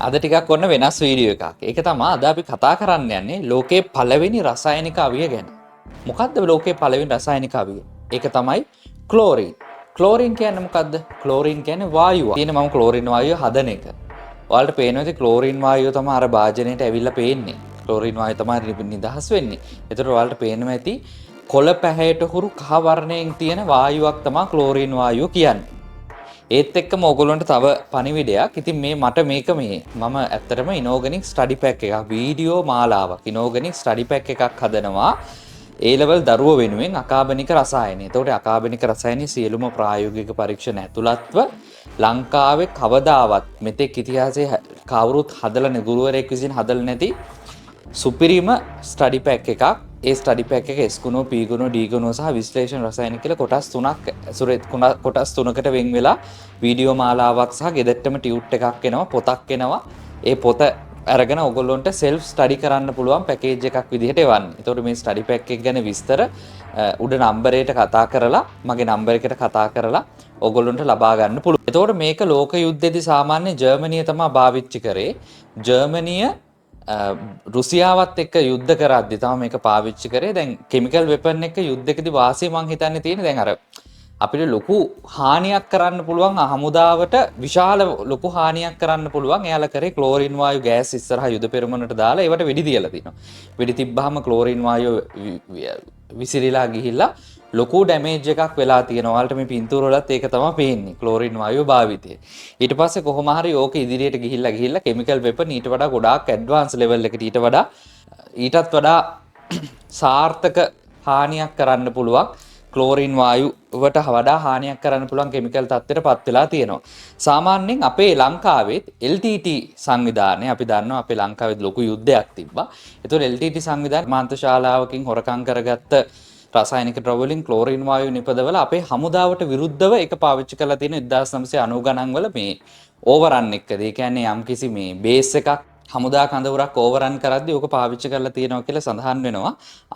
අද ටිකක් ඔන්න වෙනස් වීඩියෝ එකක්. ඒක තමයි අද අපි කතා කරන්න යන්නේ ලෝකේ පළවෙනි රසායනික අවිය ගැන. මොකද්ද ලෝකේ පළවෙනි රසායනික අවිය? ඒක තමයි ක්ලෝරින්. ක්ලෝරින් කියන්නේ මොකද්ද? ක්ලෝරින් කියන්නේ වායුව. තියෙන මම ක්ලෝරින් වායුව හදන එක. ඔයාලට පේනවා ඉතින් ක්ලෝරින් වායුව තමයි අර භාජනයට ඇවිල්ලා පේන්නේ. ක්ලෝරින් වායුව තමයි නිදහස් වෙන්නේ. ඒතර ඔයාලට පේනවා ඇති කොළ පැහැයට හුරු කහ වර්ණයෙන් තියෙන වායුවක් තමයි ක්ලෝරින් වායුව කියන්නේ. ඒත් එක්කම ඕගොල්ලන්ට තව පණිවිඩයක්. ඉතින් මට මේක මම ඇත්තටම ඉනෝගනික් ස්ටඩි පැක් එකක් වීඩියෝ මාලාවක් ඉනෝගනික් ස්ටඩි පැක් එකක් හදනවා A level දරුවෝ වෙනුවෙන් අකාබනික රසායනය. එතකොට අකාබනික රසායනයේ සියලුම ප්‍රායෝගික පරීක්ෂණ ඇතුළත්ව ලංකාවේ කවදාවත් මෙතෙක් ඉතිහාසයේ කවුරුත් හදලා ගුරුවරයෙක් විසින් හදලා නැති සුපිරිම ස්ටඩි පැක් එකක්. ඒ ස්ටඩි පැක් එක S ගුණෝ P ගුණෝ D ගුණෝ සහ විශ්ලේෂණ රසායනික කියලා කොටස් තුනකට වෙන් වෙලා වීඩියෝ මාලාවක් සහ ගෙදරටම ටියුට් එකක් එනවා, පොතක් එනවා. ඒ පොත අරගෙන ඔයගොල්ලන්ට සෙල්ෆ් ස්ටඩි කරන්න පුළුවන් පැකේජ් එකක් විදිහට එවන්න. ඒතකොට මේ ස්ටඩි පැක් එක ගැන විස්තර උඩ නම්බරයට කතා කරලා මගේ නම්බර එකට කතා කරලා ඔයගොල්ලන්ට ලබා ගන්න පුළුවන්. ඒතකොට මේක ලෝක යුද්ධයේදී සාමාන්‍ය ජර්මනිය තමයි පාවිච්චි කරේ. ජර්මනිය රුසියාවත් එක්ක යුද්ධ කරද්දි තමයි මේක පාවිච්චි කරේ. දැන් කෙමිකල් වෙපන් එක යුද්ධකදී වාසිය මං හිතන්නේ තියෙන්නේ දැන් අර අපිට ලොකු හානියක් කරන්න පුළුවන් හමුදාවට විශාල ලොකු හානියක් කරන්න පුළුවන්. එයාලා කරේ ක්ලෝරින් වායු ගෑස් ඉස්සරහා යුද පෙරමුණට දාලා ඒවට වෙඩි තියලා තිනවා. වෙඩි තිබ්බහම ක්ලෝරින් වායු විසිරීලා ගිහිල්ලා ලොකු ඩැමේජ් එකක් වෙලා තියෙනවා. ඔයාලට මේ පින්තූර වලත් ඒක තමයි පේන්නේ ක්ලෝරින් වායුව භාවිතය. ඊට පස්සේ කොහොම හරි ඕක ඉදිරියට ගිහිල්ලා කෙමිකල් වෙපන් ඊට වඩා ගොඩාක් ඇඩ්වාන්ස් ලෙවල් එකට ඊටත් වඩා සාර්ථක හානියක් කරන්න පුළුවන් ක්ලෝරින් වායුවට වඩා හානියක් කරන්න පුළුවන් කෙමිකල් තත්ත්වයටපත් වෙලා තියෙනවා. සාමාන්‍යයෙන් අපේ ලංකාවෙත් LTT සංවිධානය අපි දන්නවා අපේ ලංකාවෙත් ලොකු යුද්ධයක් තිබ්බා. ඒතකොට LTT සංවිධානය මාන්තශාලාවකින් හොරකම් කරගත්ත රසායනික ද්‍රව්‍ය වලින් ක්ලෝරින් වායු නිපදවලා අපේ හමුදාවට විරුද්ධව ඒක පාවිච්චි කරලා තියෙන 1990 ගණන් වල මේ ඕවරන් එකද. ඒ කියන්නේ යම්කිසි මේ බේස් එකක් හමුදා කඳවුරක් ඕවරන් කරද්දී ඕක පාවිච්චි කරලා තියෙනවා කියලා සඳහන් වෙනවා.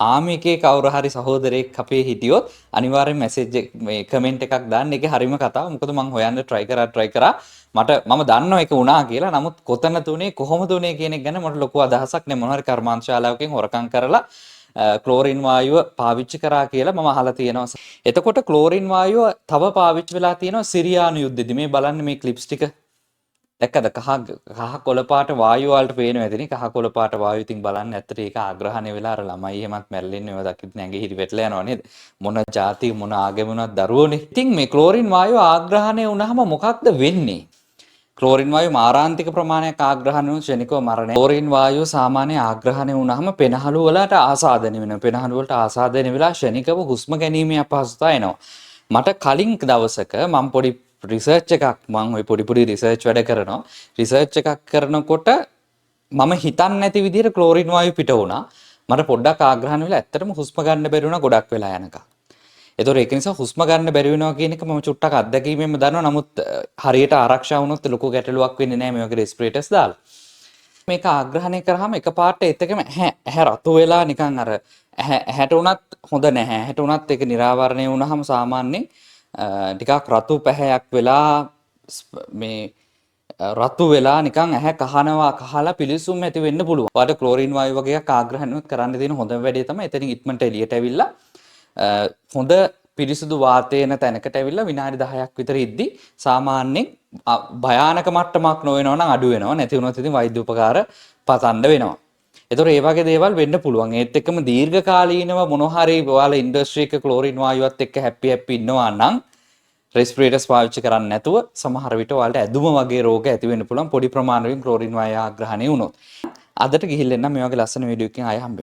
ආමි එකේ කවුරු හරි සහෝදරයෙක් අපේ හිටියොත් අනිවාර්යෙන් මැසේජ් මේ කමෙන්ට් එකක් දාන්න. ඒකේ හරිම කතාව. මොකද මම හොයන්න try කරා මම දන්නවා ඒක වුණා කියලා. නමුත් කොතන තුනේ කොහොමද උනේ කියන එක ගැන මට ලොකු අදහසක් නැහැ. මොනවා හරි කර්මාන්තශාලාවකින් හොරකම් කරලා ක්ලෝරින් වායුව පාවිච්චි කරා කියලා මම අහලා තියෙනවා. එතකොට ක්ලෝරින් වායුව තව පාවිච්චි වෙලා තියෙනවා සිරියානු යුද්ධෙදී. මේ බලන්න මේ ක්ලිප්ස් ටික. දැක්කද කහ කොළ පාට වායුව වලට පේනවා ඇතිනේ. කහ කොළ පාට වායුව ඉතින් බලන්න ඇත්තට ඒක ආග්‍රහණය වෙලා අර ළමයි එහෙමත් මැරෙන්නේ ඒවා දකින්න නැගේ හිරි වැටලා යනවා නේද? මොන જાති මොන ආගමනවත් දරුවෝනේ. ඉතින් මේ ක්ලෝරින් වායුව ආග්‍රහණය වුණාම මොකක්ද වෙන්නේ? ක්ලෝරින් වායුව මාරාන්තික ප්‍රමාණයක් ආග්‍රහණය වුණු ක්ෂණිකව මරණය. ක්ලෝරින් වායුව සාමාන්‍ය ආග්‍රහණය වුණාම පෙනහළු වලට ආසාදනය වෙනවා. පෙනහළු වලට ආසාදනය වෙලා ක්ෂණිකව හුස්ම ගැනීමේ අපහසුතාව එනවා. මට කලින් දවසක මම පොඩි රිසර්ච් එකක් මම ওই පොඩි රිසර්ච් වැඩ කරනවා. රිසර්ච් එකක් කරනකොට මම හිතන්නේ නැති විදිහට ක්ලෝරින් වායුව පිට වුණා. මට පොඩ්ඩක් ආග්‍රහණය වෙලා ඇත්තටම හුස්ම ගන්න බැරි වුණා ගොඩක් වෙලා යනකම්. ඒතොර ඒක නිසා හුස්ම ගන්න බැරි වෙනවා කියන එක මම චුට්ටක් අත්දැකීමෙන්ම දන්නවා. නමුත් හරියට ආරක්ෂා වුණොත් ලොකු ගැටලුවක් වෙන්නේ නැහැ මේ වගේ රෙස්පිරේටර්ස් දාලා. මේක ආග්‍රහණය කරාම එකපාරට එතකම ඇහැ රතු වෙලා නිකන් අර ඇහැට උනත් හොඳ නැහැ. ඇහැට උනත් ඒක නිරාවරණය වුණාම සාමාන්‍යයෙන් ටිකක් රතු පැහැයක් වෙලා මේ රතු වෙලා නිකන් ඇහැ කහලා පිලිසුම් ඇති වෙන්න පුළුවන්. ඔයාලට ක්ලෝරින් වායුව වගේ එකක් ආග්‍රහණය කරන්න තියෙන හොඳම වැඩේ තමයි එතනින් ඉක්මනට එළියට ඇවිල්ලා හොඳ පිරිසුදු වාතය එන තැනකට ඇවිල්ලා විනාඩි 10ක් විතර ඉද්දි සාමාන්‍යයෙන් භයානක මට්ටමක් නොවෙනවා නම් අඩු වෙනවා. නැති වුණොත් ඉතින් වෛද්‍ය උපකාර පතන්න වෙනවා. ඒතකොට ඒ වගේ දේවල් වෙන්න පුළුවන්. ඒත් එක්කම දීර්ඝකාලීනව මොනවා හරි ඔයාලා ඉන්ඩස්ට්‍රි එක ක්ලෝරින් වායුවත් එක්ක හැපි ඉන්නවා නම් රෙස්පිරේටර්ස් පාවිච්චි කරන්නේ නැතුව සමහර විට ඔයාලට ඇදුම වගේ රෝග ඇති වෙන්න පුළුවන් පොඩි ප්‍රමාණයකින් ක්ලෝරින් වායු ආග්‍රහණය වුණොත්. අදට ගිහිල්ලා එන්න මේ වගේ ලස්සන වීඩියෝ එකකින් ආයෙ හම්බෙමු.